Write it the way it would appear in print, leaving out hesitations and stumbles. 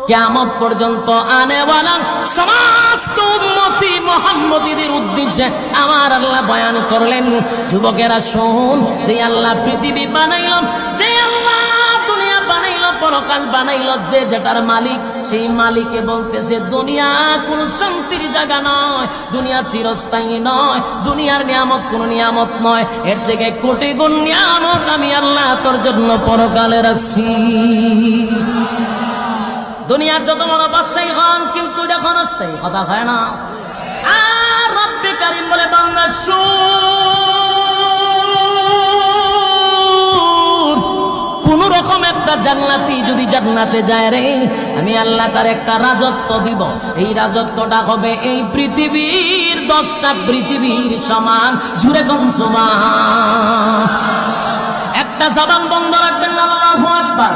কিয়ামত পর্যন্ত আনেওয়ালা সমস্ত উম্মতি মুহাম্মদীদের উদ্দেশ্যে আমার আল্লাহ বয়ান করলেন, যুবকেরা শুন, যে আল্লাহ পৃথিবী বানাইল, যে আল্লাহ দুনিয়া বানাইল, পরকাল বানাইল, যে যেটার মালিক, সেই মালিকে বলতেছে দুনিয়া কোন শান্তির জায়গা নয়, দুনিয়া চিরস্থায়ী নয়, দুনিয়ার নিয়ামত কোন নিয়ামত নয়, এর থেকে কোটি গুণ নিয়ামত আমি আল্লাহ তোর জন্য পরকালে রাখছি। দুনিয়ার যত বড় বাদশাহী হন, কিন্তু যখন অস্থায়ী কথা হয় না। আর রব্বে কারীম বলে, বান্দা শুন, কোন রকম একটা জান্নাতি যদি জান্নাতে যায় রে, আমি আল্লাহ তার একটা রাজত্ব দিব। এই রাজত্বটা হবে এই পৃথিবীর 10টা পৃথিবীর সমান। জুড়ে কোন সুবহান। একটা জবান বন্ধ রাখবেন, আল্লাহু আকবার।